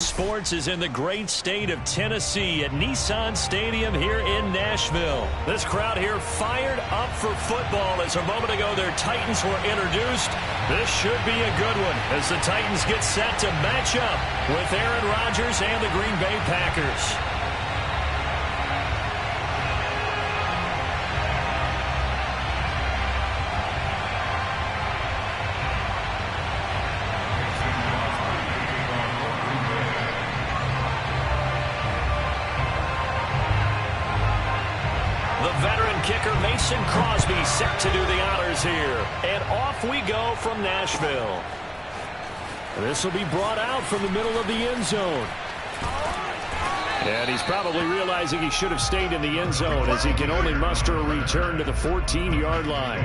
sports is in the great state of Tennessee at Nissan Stadium here in Nashville. This crowd here fired up for football as a moment ago their Titans were introduced. This should be a good one as the Titans get set to match up with Aaron Rodgers and the Green Bay Packers. Crosby set to do the honors here. And off we go from Nashville. This will be brought out from the middle of the end zone. And he's probably realizing he should have stayed in the end zone as he can only muster a return to the 14-yard line.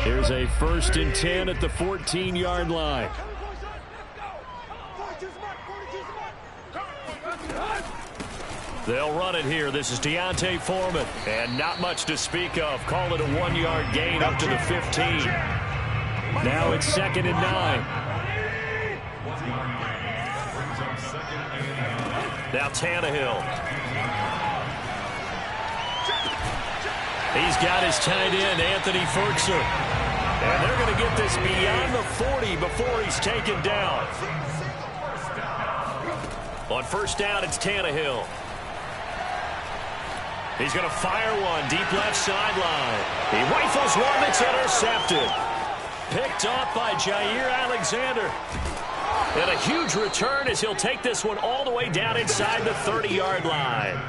Here's a 1st and 10 at the 14-yard line. They'll run it here. This is Deontay Foreman. And not much to speak of. Call it a 1-yard gain up to the 15. Now it's 2nd and 9. Now Tannehill. He's got his tight end, Anthony Ferguson. And they're going to get this beyond the 40 before he's taken down. On 1st down, it's Tannehill. He's going to fire one deep left sideline. He rifles one that's intercepted. Picked off by Jair Alexander. And a huge return as he'll take this one all the way down inside the 30-yard line.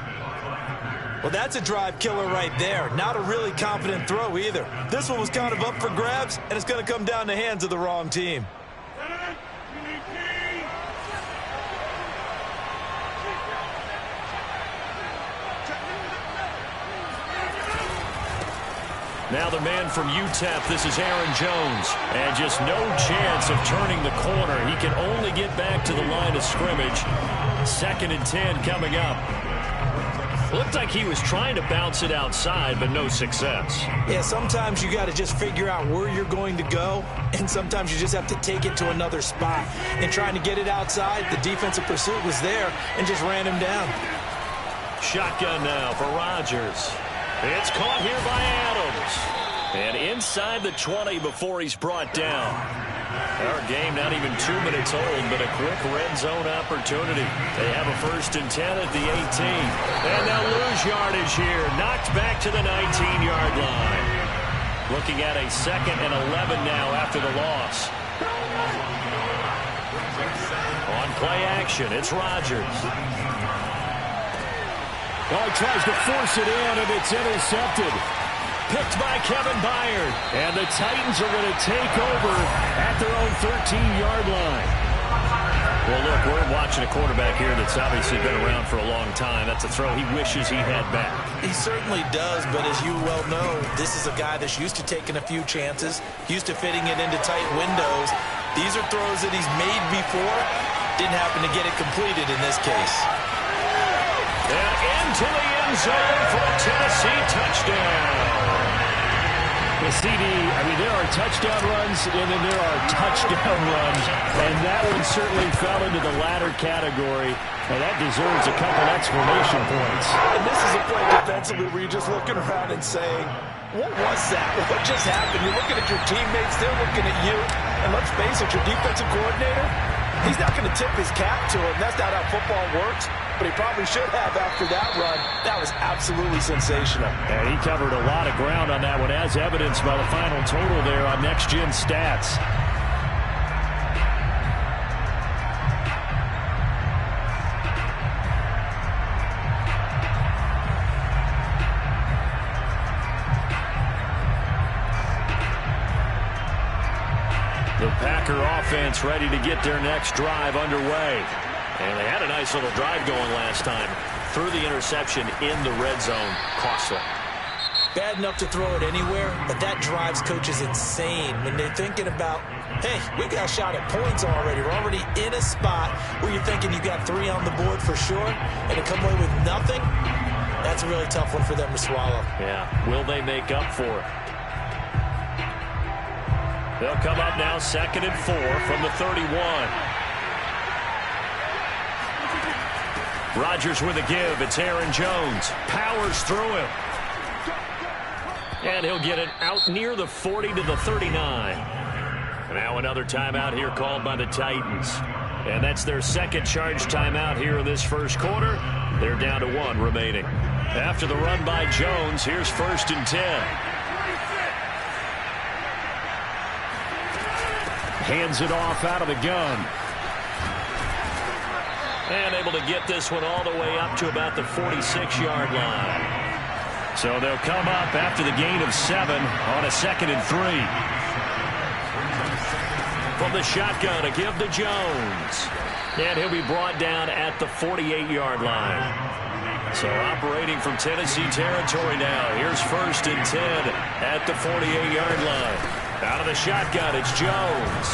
Well, that's a drive killer right there. Not a really confident throw either. This one was kind of up for grabs, and it's going to come down the hands of the wrong team. Now the man from UTEP, this is Aaron Jones. And just no chance of turning the corner. He can only get back to the line of scrimmage. 2nd and 10 coming up. Looked like he was trying to bounce it outside, but no success. Yeah, sometimes you got to just figure out where you're going to go, and sometimes you just have to take it to another spot. And trying to get it outside, the defensive pursuit was there and just ran him down. Shotgun now for Rodgers. It's caught here by Adams. And inside the 20 before he's brought down. Our game not even 2 minutes old, but a quick red zone opportunity. They have a 1st and 10 at the 18. And they'll lose yardage here. Knocked back to the 19-yard line. Looking at a 2nd and 11 now after the loss. On play action, it's Rodgers. Oh, he tries to force it in, and it's intercepted. Picked by Kevin Byard. And the Titans are going to take over at their own 13-yard line. Well, look, we're watching a quarterback here that's obviously been around for a long time. That's a throw he wishes he had back. He certainly does, but as you well know, this is a guy that's used to taking a few chances, used to fitting it into tight windows. These are throws that he's made before. Didn't happen to get it completed in this case. And into the end zone for a Tennessee touchdown. The CD, I mean, there are touchdown runs, and then there are touchdown runs, and that one certainly fell into the latter category, and that deserves a couple exclamation points. And this is a play defensively where you're just looking around and saying, what was that? What just happened? You're looking at your teammates, they're looking at you, and let's face it, your defensive coordinator, he's not going to tip his cap to him. That's not how football works. But he probably should have after that run. That was absolutely sensational. And he covered a lot of ground on that one, as evidenced by the final total there on Next Gen Stats. The Packer offense ready to get their next drive underway. And they had a nice little drive going last time. Threw the interception in the red zone. Costly. bad enough to throw it anywhere, but that drives coaches insane when they're thinking about, hey, we got a shot at points already. We're already in a spot where you're thinking you got 3 on the board for sure, and to come away with nothing, that's a really tough one for them to swallow. Yeah, will they make up for it? They'll come up now 2nd and 4 from the 31. Rodgers with a give. It's Aaron Jones. Powers through him. And he'll get it out near the 40 to the 39. Now another timeout here called by the Titans. And that's their second charge timeout here in this first quarter. They're down to 1 remaining. After the run by Jones, here's 1st and 10. Hands it off out of the gun. And able to get this one all the way up to about the 46-yard line. So they'll come up after the gain of 7 on a 2nd and 3. From the shotgun, a give to Jones. And he'll be brought down at the 48-yard line. So operating from Tennessee territory now. Here's 1st and 10 at the 48-yard line. Out of the shotgun, it's Jones.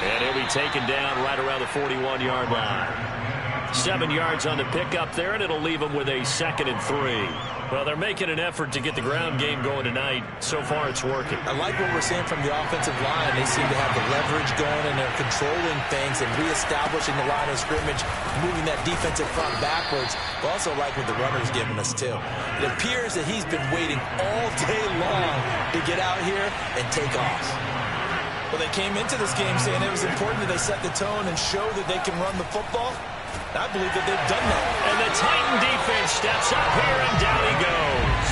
And he'll be taken down right around the 41-yard line. 7 yards on the pickup there, and it'll leave him with a 2nd and 3. Well, they're making an effort to get the ground game going tonight. So far, it's working. I like what we're seeing from the offensive line. They seem to have the leverage going, and they're controlling things and reestablishing the line of scrimmage, moving that defensive front backwards. But also like what the runner's giving us, too. It appears that he's been waiting all day long to get out here and take off. Well, they came into this game saying it was important that they set the tone and show that they can run the football. I believe that they've done that. And the Titan defense steps up here, and down he goes.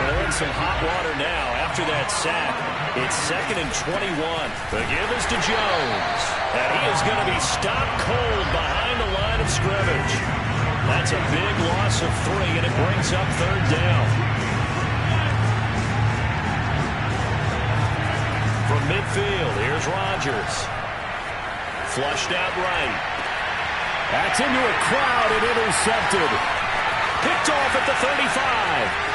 They're in some hot water now after that sack. It's 2nd and 21. The give is to Jones. And he is going to be stopped cold behind the line of scrimmage. That's a big loss of 3, and it brings up 3rd down. From midfield, here's Rodgers. Flushed out right. That's into a crowd and intercepted. Picked off at the 35.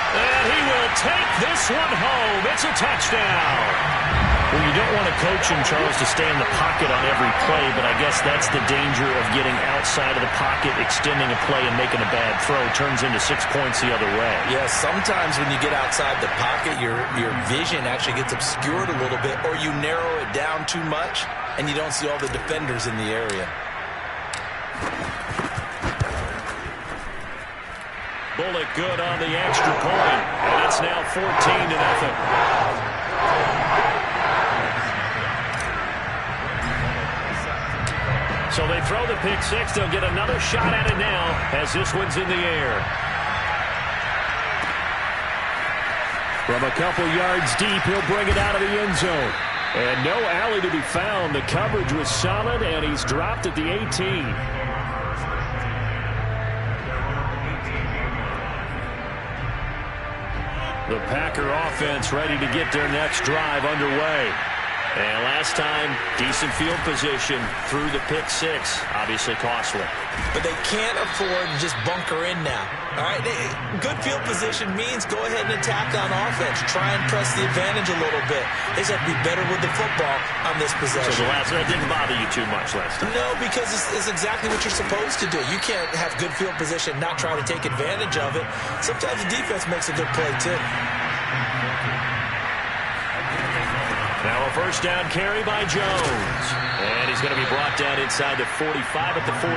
And he will take this one home. It's a touchdown. Well, you don't want a coach in Charles to stay in the pocket on every play, but I guess that's the danger of getting outside of the pocket, extending a play, and making a bad throw. Turns into 6 points the other way. Yeah, sometimes when you get outside the pocket, your vision actually gets obscured a little bit, or you narrow it down too much, and you don't see all the defenders in the area. Bullock good on the extra point, and it's now 14-0. So they throw the pick 6. They'll get another shot at it now as this one's in the air. From a couple yards deep, he'll bring it out of the end zone. And no alley to be found. The coverage was solid, and he's dropped at the 18. The Packer offense ready to get their next drive underway. And last time, decent field position through the pick 6. Obviously costly. But they can't afford to just bunker in now. All right, good field position means go ahead and attack on offense. Try and press the advantage a little bit. They just have to be better with the football on this possession. So that didn't bother you too much last time? No, because it's exactly what you're supposed to do. You can't have good field position, not try to take advantage of it. Sometimes the defense makes a good play, too. Now a first down carry by Jones. And he's going to be brought down inside the 45 at the 43.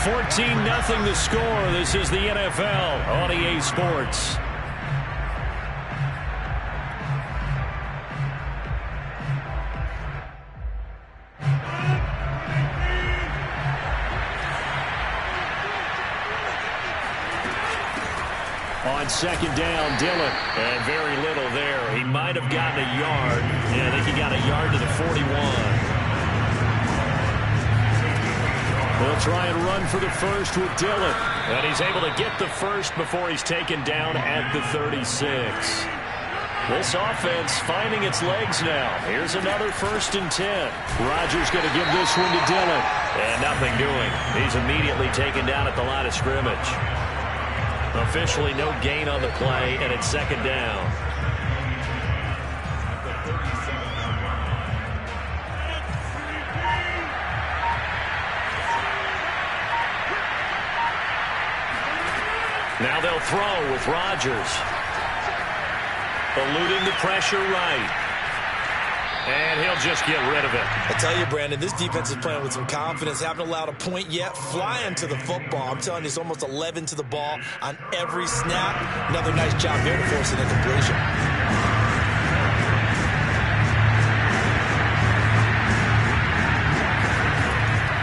14-0 the score. This is the NFL on EA Sports. On second down, Dillon. And very little there. He might have gotten a yard. Yeah, I think he got a yard to the 41. He'll try and run for the first with Dillon. And he's able to get the first before he's taken down at the 36. This offense finding its legs now. Here's another 1st and 10. Rodgers going to give this one to Dillon. And nothing doing. He's immediately taken down at the line of scrimmage. Officially no gain on the play, and it's 2nd down. Now they'll throw with Rodgers. Eluding the pressure right. And he'll just get rid of it. I tell you, Brandon, this defense is playing with some confidence. Haven't allowed a point yet. Flying to the football. I'm telling you, it's almost 11 to the ball on every snap. Another nice job there to force an incompletion.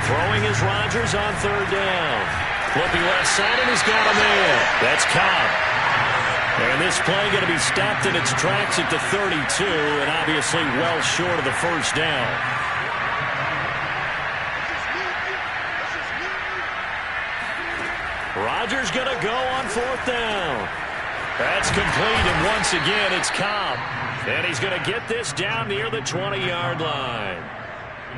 Throwing is Rodgers on 3rd down. Looking left side, and he's got a man. That's Cobb. And this play going to be stopped in its tracks at the 32, and obviously well short of the 1st down. Rodgers going to go on 4th down. That's complete, and once again it's Cobb. And he's going to get this down near the 20-yard line.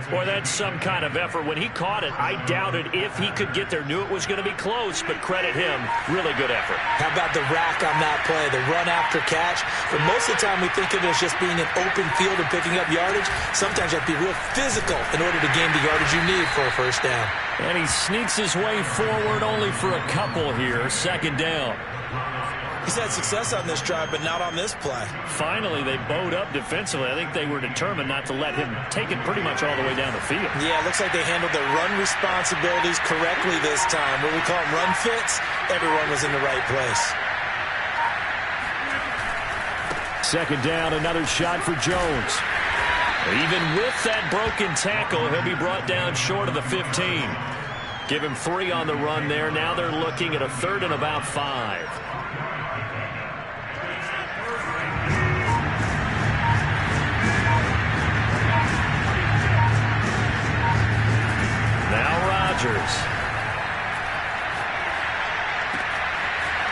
Boy, that's some kind of effort. When he caught it, I doubted if he could get there. Knew it was going to be close, but credit him. Really good effort. How about the rack on that play, the run after catch? For most of the time, we think of it as just being an open field and picking up yardage. Sometimes you have to be real physical in order to gain the yardage you need for a 1st down. And he sneaks his way forward only for a couple here. 2nd down. He's had success on this drive, but not on this play. Finally, they bowed up defensively. I think they were determined not to let him take it pretty much all the way down the field. Yeah, it looks like they handled their run responsibilities correctly this time. What we call them run fits, everyone was in the right place. 2nd down, another shot for Jones. Even with that broken tackle, he'll be brought down short of the 15. Give him 3 on the run there. Now they're looking at a 3rd and about 5. Rodgers.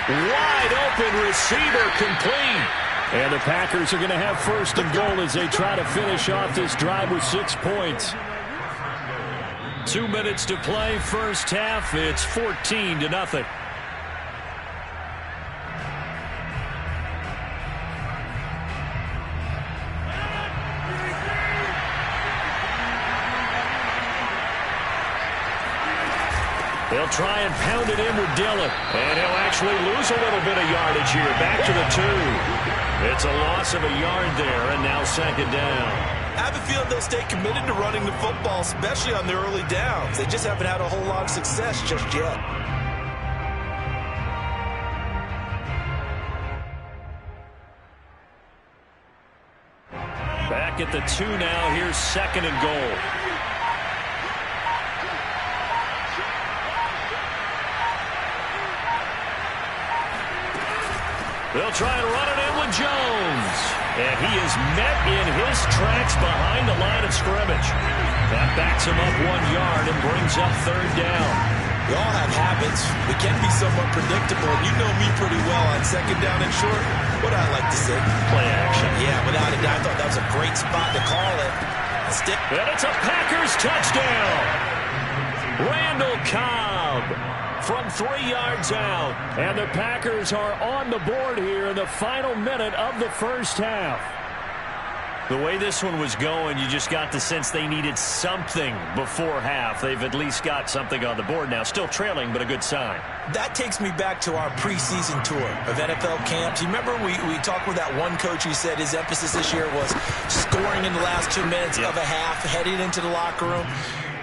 Wide open receiver complete. And the Packers are going to have 1st and goal as they try to finish off this drive with 6 points. 2 minutes to play, 1st half. It's 14-0. They'll try and pound it in with Dillon. And he'll actually lose a little bit of yardage here. Back to the 2. It's a loss of a yard there, and now 2nd down. I have a feeling they'll stay committed to running the football, especially on the early downs. They just haven't had a whole lot of success just yet. Back at the 2 now. Here's 2nd and goal. They'll try and run it in with Jones. And he is met in his tracks behind the line of scrimmage. That backs him up 1 yard and brings up 3rd down. We all have habits. We can be somewhat predictable. You know me pretty well on 2nd down and short. What I like to say? Play action. Yeah, without a doubt. I thought that was a great spot to call it. And it's a Packers touchdown. Randall Cobb from 3 yards out. And the Packers are on the board here in the final minute of the 1st half. The way this one was going, you just got the sense they needed something before half. They've at least got something on the board now. Still trailing, but a good sign. That takes me back to our preseason tour of NFL camps. You remember we talked with that one coach who said his emphasis this year was scoring in the last 2 minutes of a half, heading into the locker room.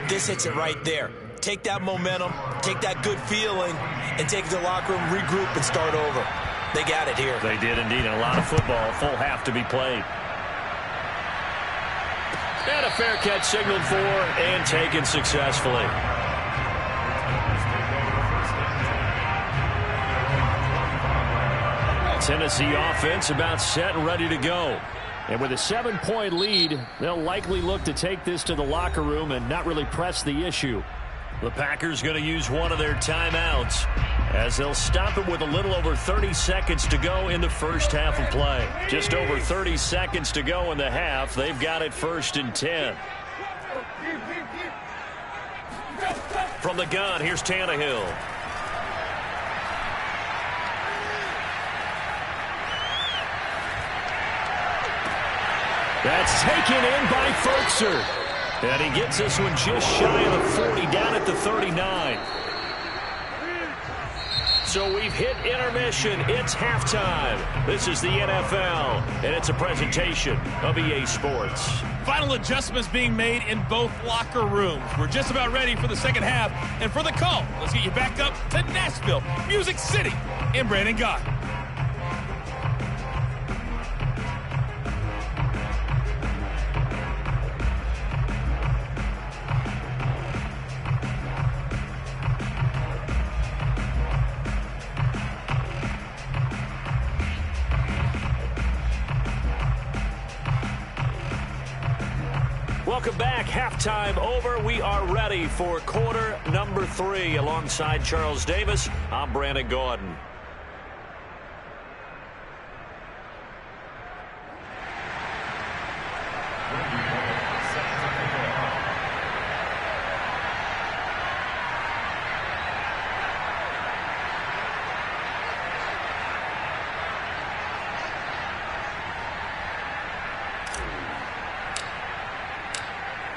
This hits it right there. Take that momentum, take that good feeling, and take it to the locker room, regroup, and start over. They got it here. They did indeed, and a lot of football, full half to be played. And a fair catch signaled for and taken successfully. Tennessee offense about set and ready to go. And with a 7-point lead, they'll likely look to take this to the locker room and not really press the issue. The Packers going to use one of their timeouts as they'll stop it with a little over 30 seconds to go in the first half of play. Just over 30 seconds to go in the half. They've got it 1st and 10. From the gun, here's Tannehill. That's taken in by Folkser. And he gets this one just shy of the 40, down at the 39. So we've hit intermission. It's halftime. This is the NFL, and it's a presentation of EA Sports. Final adjustments being made in both locker rooms. We're just about ready for the second half. And for the call, let's get you back up to Nashville, Music City, and Brandon Gott. Welcome back. Halftime over. We are ready for quarter number 3. Alongside Charles Davis, I'm Brandon Gaudin.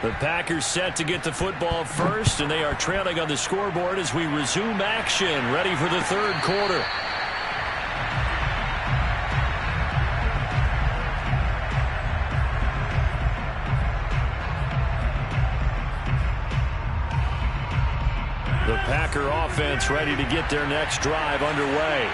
The Packers set to get the football first, and they are trailing on the scoreboard as we resume action, ready for the third quarter. The Packer offense ready to get their next drive underway.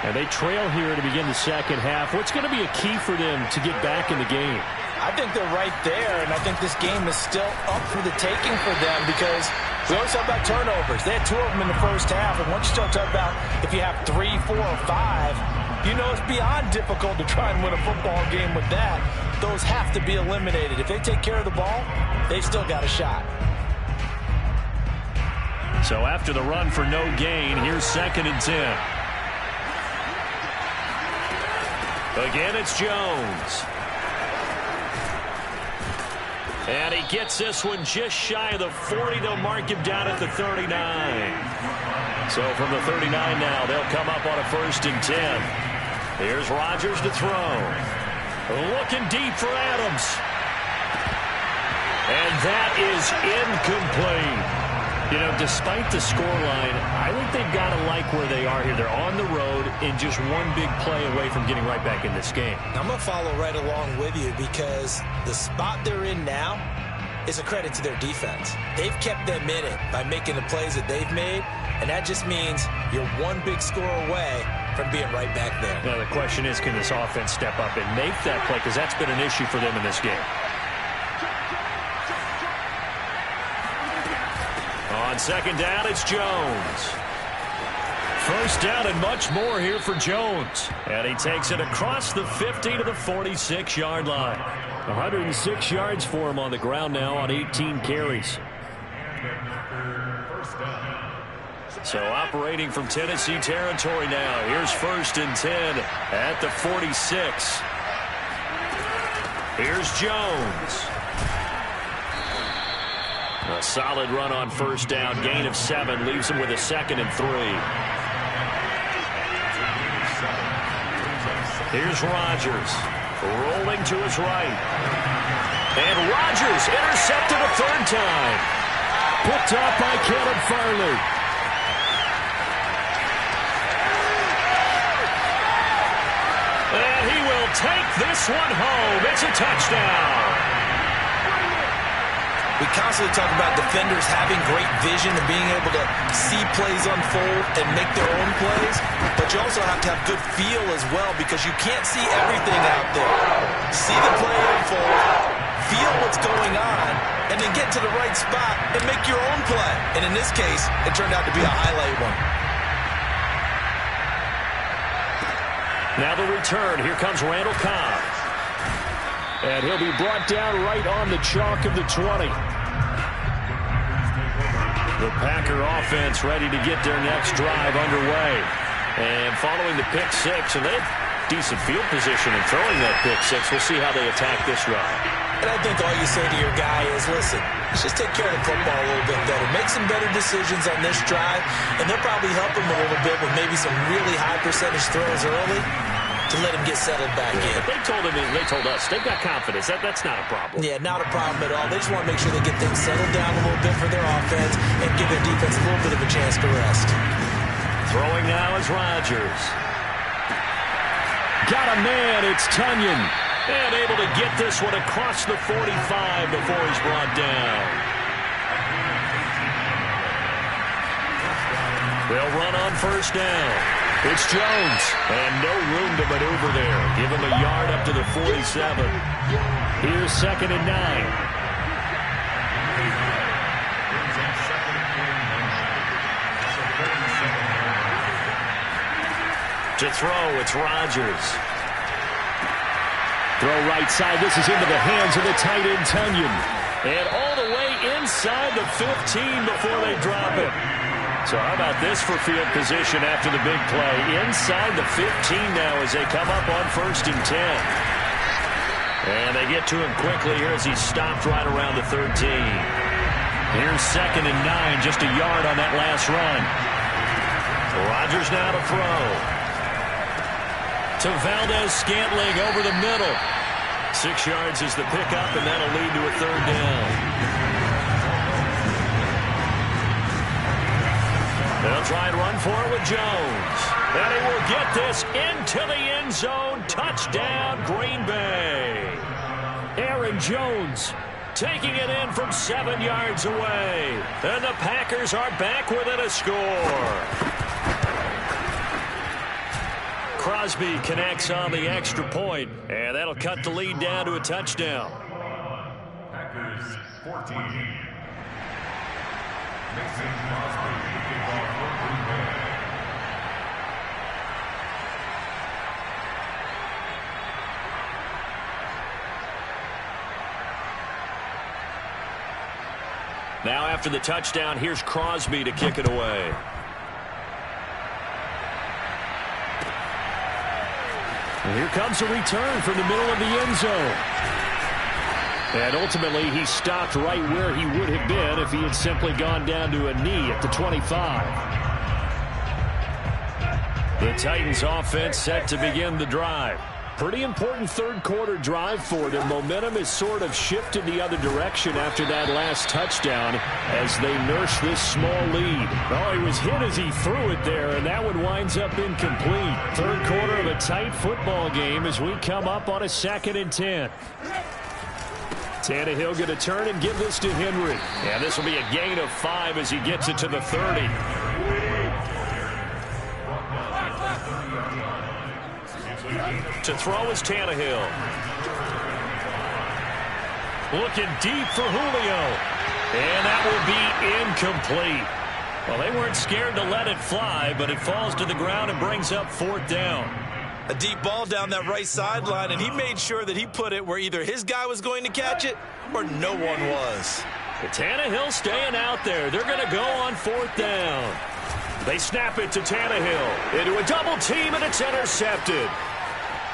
And they trail here to begin the second half. What's going to be a key for them to get back in the game? I think they're right there, and I think this game is still up for the taking for them because we always talk about turnovers. They had 2 of them in the first half, and once you start talking about if you have 3, 4, or 5, you know it's beyond difficult to try and win a football game with that. Those have to be eliminated. If they take care of the ball, they've still got a shot. So after the run for no gain, here's 2nd and 10. Again, it's Jones. And he gets this one just shy of the 40. They'll mark him down at the 39. So from the 39 now, they'll come up on a 1st and 10. Here's Rodgers to throw. Looking deep for Adams. And that is incomplete. You know, despite the scoreline, I think they've got to like where they are here. They're on the road and just one big play away from getting right back in this game. I'm going to follow right along with you because the spot they're in now is a credit to their defense. They've kept them in it by making the plays that they've made, and that just means you're one big score away from being right back there. Now, the question is, can this offense step up and make that play? Because that's been an issue for them in this game. On 2nd down, it's Jones. 1st down and much more here for Jones. And he takes it across the 50 to the 46-yard line. 106 yards for him on the ground now on 18 carries. So operating from Tennessee territory now. Here's 1st and 10 at the 46. Here's Jones. A solid run on 1st down. Gain of 7 leaves him with a 2nd and 3. Here's Rodgers. Rolling to his right. And Rodgers intercepted a 3rd time. Picked up by Caleb Farley. And he will take this one home. It's a touchdown. We constantly talk about defenders having great vision and being able to see plays unfold and make their own plays, but you also have to have good feel as well because you can't see everything out there. See the play unfold, feel what's going on, and then get to the right spot and make your own play. And in this case, it turned out to be a highlight one. Now the return. Here comes Randall Cobb. And he'll be brought down right on the chalk of the 20. The Packer offense ready to get their next drive underway. And following the pick six, and they have decent field position in throwing that pick six. We'll see how they attack this drive. And I think all you say to your guy is, listen, let's just take care of the football a little bit better. Make some better decisions on this drive, and they'll probably help him a little bit with maybe some really high percentage throws early to let him get settled back in. But they told us they've got confidence. That's not a problem. Yeah, not a problem at all. They just want to make sure they get things settled down a little bit for their offense and give their defense a little bit of a chance to rest. Throwing now is Rodgers. Got a man, it's Tunyon. And able to get this one across the 45 before he's brought down. They'll run on first down. It's Jones. And no room to maneuver there. Give him a yard up to the 47. Here's 2nd and 9. To throw, it's Rodgers. Throw right side. This is into the hands of the tight end, Tunyon. And all the way inside the 15 before they drop it. So how about this for field position after the big play? Inside the 15 now as they come up on 1st and 10. And they get to him quickly here as he's stopped right around the 13. Here's 2nd and 9, just a yard on that last run. Rodgers now to throw. To Valdez-Scantling over the middle. 6 yards is the pickup, and that'll lead to a 3rd down. They'll try and run for it with Jones. And he will get this into the end zone. Touchdown, Green Bay. Aaron Jones taking it in from 7 yards away. And the Packers are back within a score. Crosby connects on the extra point, and that'll cut the lead down to a touchdown. Packers 14. Mason Crosby, kickoff for Green Bay. Now after the touchdown, here's Crosby to kick it away. And here comes a return from the middle of the end zone. And ultimately, he stopped right where he would have been if he had simply gone down to a knee at the 25. The Titans offense set to begin the drive. Pretty important third quarter drive for them. Momentum has sort of shifted the other direction after that last touchdown as they nurse this small lead. Oh, he was hit as he threw it there, and that one winds up incomplete. Third quarter of a tight football game as we come up on a 2nd and 10. Tannehill going to turn and give this to Henry. And this will be a gain of 5 as he gets it to the 30. To throw is Tannehill. Looking deep for Julio. And that will be incomplete. Well, they weren't scared to let it fly, but it falls to the ground and brings up 4th down. A deep ball down that right sideline, and he made sure that he put it where either his guy was going to catch it or no one was. Tannehill staying out there. They're going to go on 4th down. They snap it to Tannehill. Into a double team, and it's intercepted.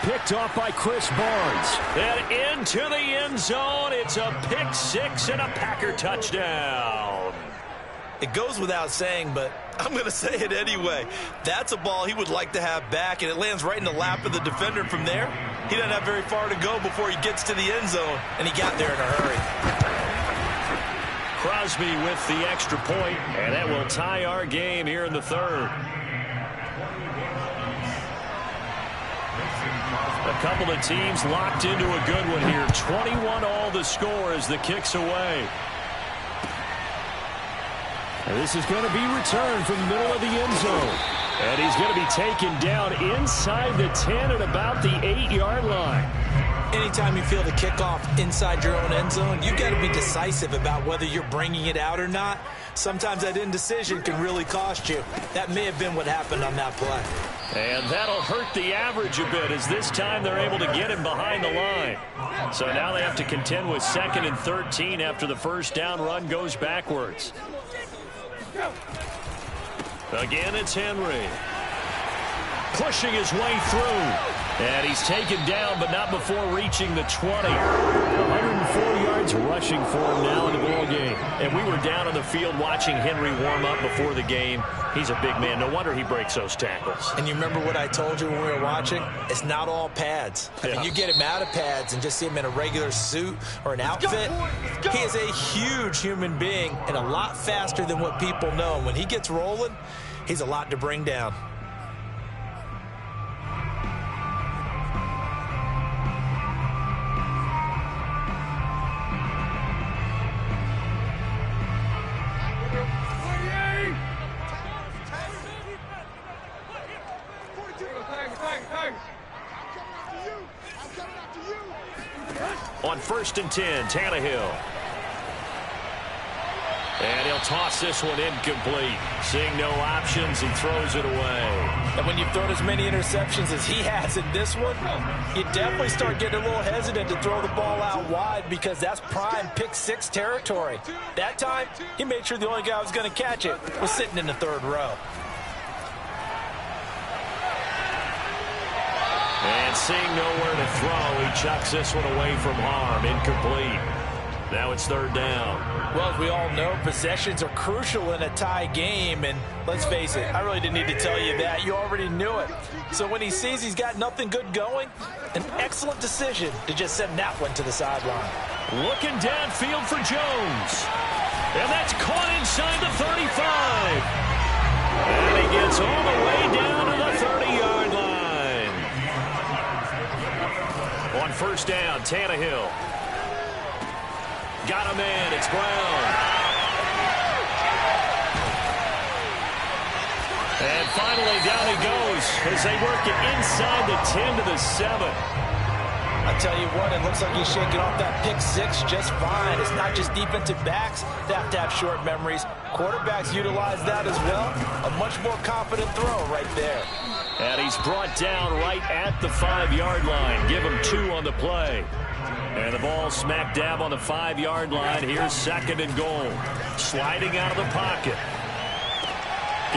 Picked off by Chris Barnes. And into the end zone. It's a pick 6 and a Packer touchdown. It goes without saying, but I'm going to say it anyway. That's a ball he would like to have back, and it lands right in the lap of the defender from there. He doesn't have very far to go before he gets to the end zone, and he got there in a hurry. Crosby with the extra point, and that will tie our game here in the 3rd. A couple of teams locked into a good one here. 21 all the score as the kick's away. And this is going to be returned from the middle of the end zone. And he's going to be taken down inside the 10 at about the 8-yard line. Anytime you feel the kickoff inside your own end zone, you've got to be decisive about whether you're bringing it out or not. Sometimes that indecision can really cost you. That may have been what happened on that play. And that'll hurt the average a bit as this time they're able to get him behind the line. So now they have to contend with 2nd and 13 after the first down run goes backwards. Again, it's Henry. Pushing his way through. And he's taken down, but not before reaching the 20. 104 yards rushing for him now in the ball game. And we were down on the field watching Henry warm up before the game. He's a big man. No wonder he breaks those tackles. And you remember what I told you when we were watching? It's not all pads. I mean, you get him out of pads and just see him in a regular suit or an outfit. He is a huge human being and a lot faster than what people know. When he gets rolling, he's a lot to bring down. On 1st and 10, Tannehill. And he'll toss this one incomplete. Seeing no options, he throws it away. And when you've thrown as many interceptions as he has in this one, you definitely start getting a little hesitant to throw the ball out wide because that's prime pick-6 territory. That time, he made sure the only guy who was going to catch it was sitting in the 3rd row. And seeing nowhere to throw, he chucks this one away from harm. Incomplete. Now it's 3rd down. Well, as we all know, possessions are crucial in a tie game. And let's face it, I really didn't need to tell you that. You already knew it. So when he sees he's got nothing good going, an excellent decision to just send that one to the sideline. Looking downfield for Jones. And that's caught inside the 35. And he gets all the way down to the 30-yard line. On 1st down, Tannehill. Got a man, it's Brown. And finally down he goes as they work it inside the 10 to the 7. I tell you what, it looks like he's shaking off that pick-6 just fine. It's not just defensive backs that have to have short memories. Quarterbacks utilize that as well. A much more confident throw right there. And he's brought down right at the 5-yard line. Give him 2 on the play. And the ball smack dab on the 5-yard line. Here's 2nd and goal. Sliding out of the pocket.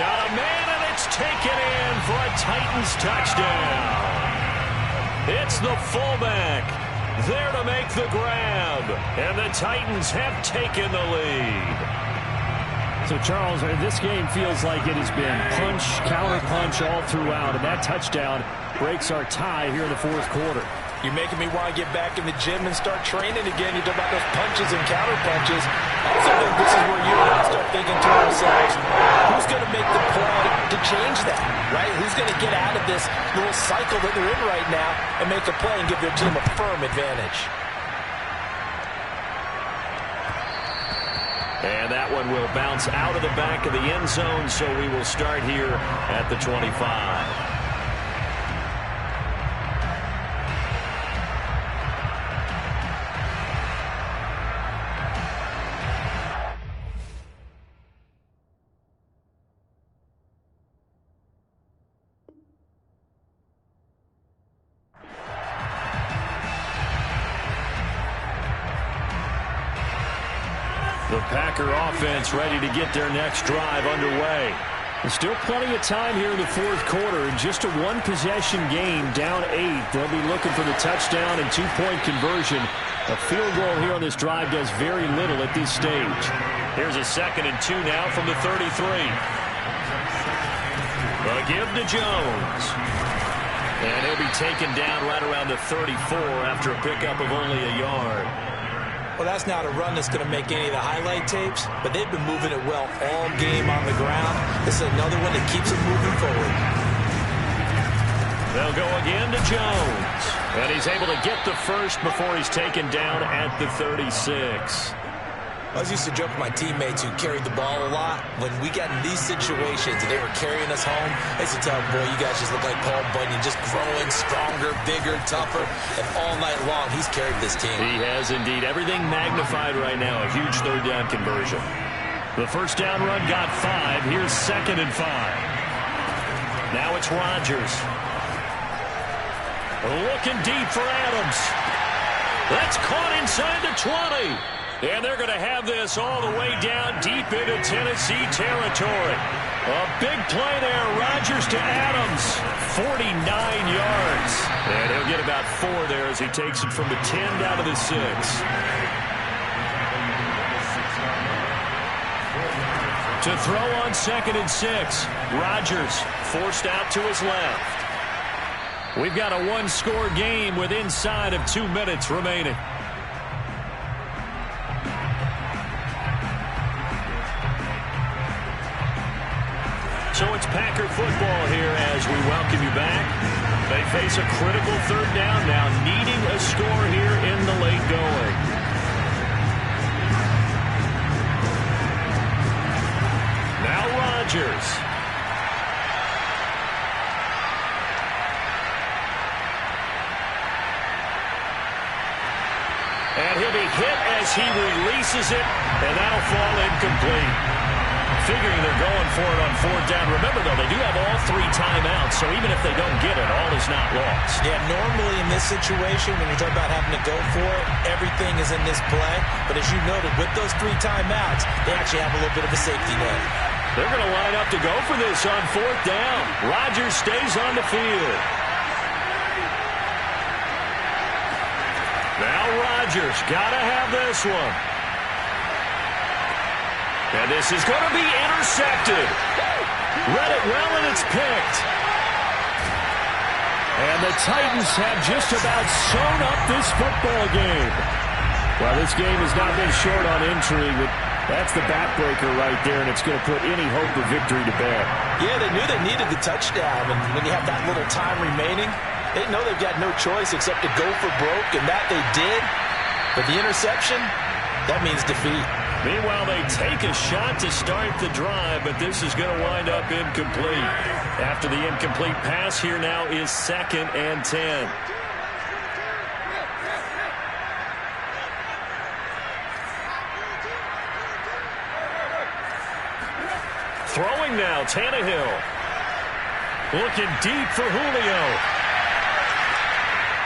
Got a man, and it's taken in for a Titans touchdown. It's the fullback there to make the grab. And the Titans have taken the lead. So, Charles, this game feels like it has been punch, counter punch all throughout, and that touchdown breaks our tie here in the 4th quarter. You're making me want to get back in the gym and start training again. You talk about those punches and counter punches. I also think this is where you and I start thinking to ourselves, who's going to make the play to change that, right? Who's going to get out of this little cycle that they're in right now and make a play and give their team a firm advantage? And that one will bounce out of the back of the end zone, so we will start here at the 25. The Packer offense ready to get their next drive underway. There's still plenty of time here in the 4th quarter. In just a 1-possession game, down 8. They'll be looking for the touchdown and 2-point conversion. A field goal here on this drive does very little at this stage. Here's a 2nd and 2 now from the 33. A give to Jones. And he'll be taken down right around the 34 after a pickup of only a yard. Well, that's not a run that's going to make any of the highlight tapes, but they've been moving it well all game on the ground. This is another one that keeps it moving forward. They'll go again to Jones. And he's able to get the first before he's taken down at the 36. I was used to joke with my teammates who carried the ball a lot. When we got in these situations and they were carrying us home, I used to tell them, boy, you guys just look like Paul Bunyan, just growing stronger, bigger, tougher. And all night long, he's carried this team. He has indeed. Everything magnified right now. A huge 3rd down conversion. The 1st down run got 5. Here's 2nd and 5. Now it's Rodgers. Looking deep for Adams. That's caught inside the 20. And they're going to have this all the way down deep into Tennessee territory. A big play there. Rodgers to Adams. 49 yards. And he'll get about 4 there as he takes it from the 10 down to the 6. To throw on 2nd and 6. Rodgers forced out to his left. We've got a one-score game with inside of 2 minutes remaining. So it's Packer football here as we welcome you back. They face a critical 3rd down now, needing a score here in the late going. Now Rodgers. And he'll be hit as he releases it, and that'll fall incomplete. Figuring they're going for it on 4th down. Remember, though, they do have all 3 timeouts, so even if they don't get it, all is not lost. Yeah, normally in this situation, when you talk about having to go for it, everything is in this play. But as you noted, with those 3 timeouts, they actually have a little bit of a safety net. They're going to line up to go for this on 4th down. Rodgers stays on the field. Now Rodgers got to have this one. And this is going to be intercepted. Read it well, and it's picked. And the Titans have just about sewn up this football game. Well, this game has not been short on intrigue, but that's the backbreaker right there, and it's going to put any hope of victory to bed. Yeah, they knew they needed the touchdown, and when you have that little time remaining, they know they've got no choice except to go for broke, and that they did. But the interception, that means defeat. Meanwhile, they take a shot to start the drive, but this is going to wind up incomplete. After the incomplete pass, here now is 2nd and 10. Throwing now, Tannehill. Looking deep for Julio.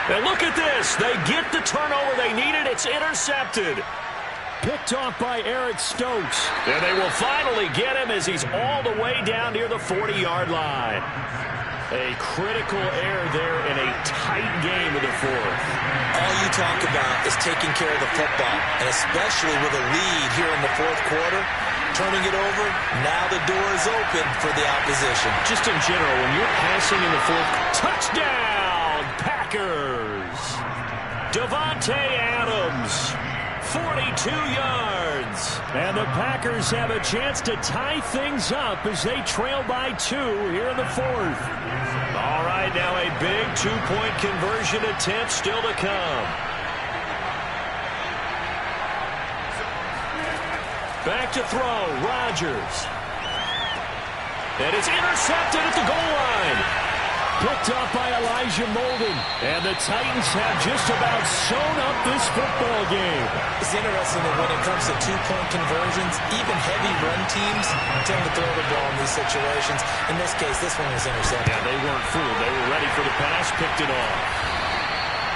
And look at this. They get the turnover they needed. It's intercepted. Picked off by Eric Stokes. And they will finally get him as he's all the way down near the 40-yard line. A critical error there in a tight game of the 4th. All you talk about is taking care of the football, and especially with a lead here in the 4th quarter, turning it over, now the door is open for the opposition. Just in general, when you're passing in the 4th, touchdown, Packers! Davante Adams. 42 yards. And the Packers have a chance to tie things up as they trail by 2 here in the 4th. All right, now a big 2-point conversion attempt still to come. Back to throw, Rodgers. And it's intercepted at the goal line. Picked up by Elijah Molden. And the Titans have just about sewn up this football game. It's interesting that when it comes to 2-point conversions, even heavy run teams tend to throw the ball in these situations. In this case, this one was intercepted. Yeah, they weren't fooled. They were ready for the pass, picked it off.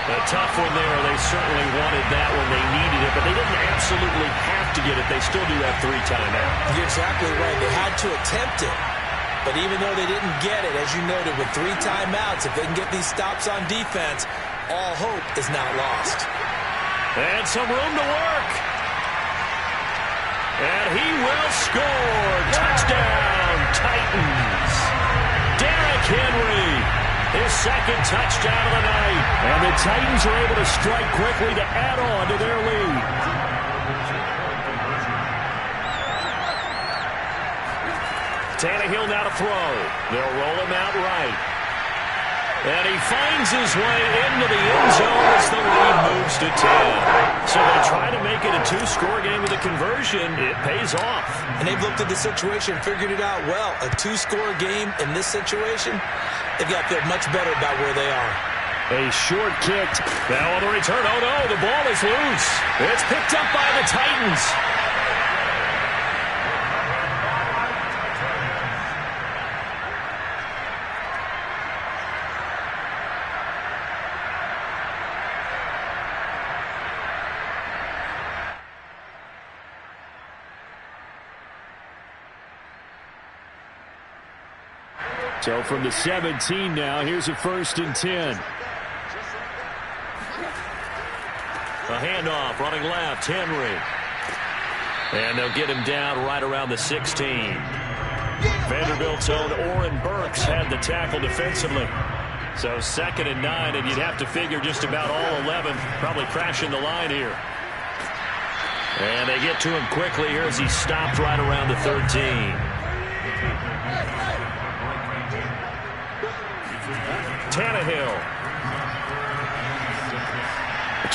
A tough one there. They certainly wanted that when they needed it, but they didn't absolutely have to get it. They still do have 3 timeouts. You're exactly right. They had to attempt it. But even though they didn't get it, as you noted, with 3 timeouts, if they can get these stops on defense, all hope is not lost. And some room to work. And he will score. Touchdown, Titans. Derrick Henry, his 2nd touchdown of the night. And the Titans are able to strike quickly to add on to their lead. Tannehill now to throw. They'll roll him out right. And he finds his way into the end zone as the lead moves to 10. So they try to make it a 2-score game with a conversion. It pays off. And they've looked at the situation, figured it out well. A 2-score game in this situation, they've got to feel much better about where they are. A short kick. Now on the return. Oh, no, the ball is loose. It's picked up by the Titans. So from the 17 now, here's a 1st and 10. A handoff, running left, Henry. And they'll get him down right around the 16. Vanderbilt's own Oren Burks had the tackle defensively. So 2nd and 9, and you'd have to figure just about all 11 probably crashing the line here. And they get to him quickly here as he stopped right around the 13. Tannehill.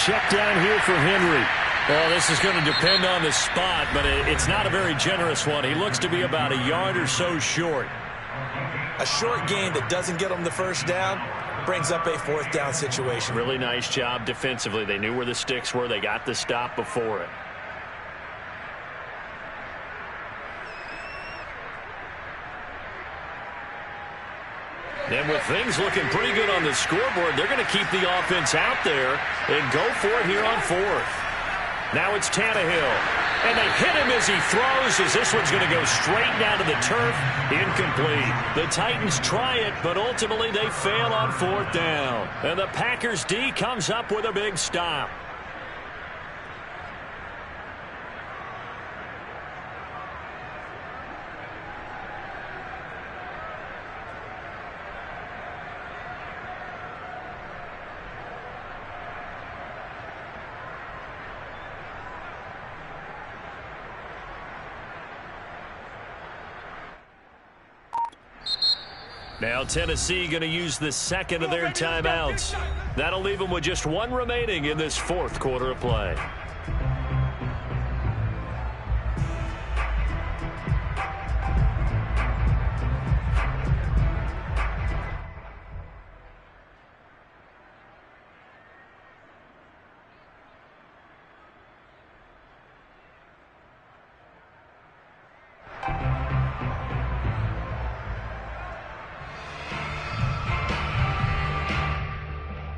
Check down here for Henry. Well, this is going to depend on the spot, but it's not a very generous one. He looks to be about a yard or so short. A short gain that doesn't get him the first down brings up a 4th down situation. Really nice job defensively. They knew where the sticks were. They got the stop before it. And with things looking pretty good on the scoreboard, they're going to keep the offense out there and go for it here on 4th. Now it's Tannehill. And they hit him as he throws, as this one's going to go straight down to the turf. Incomplete. The Titans try it, but ultimately they fail on 4th down. And the Packers D comes up with a big stop. Now Tennessee going to use the 2nd of their timeouts. That'll leave them with just 1 remaining in this 4th quarter of play.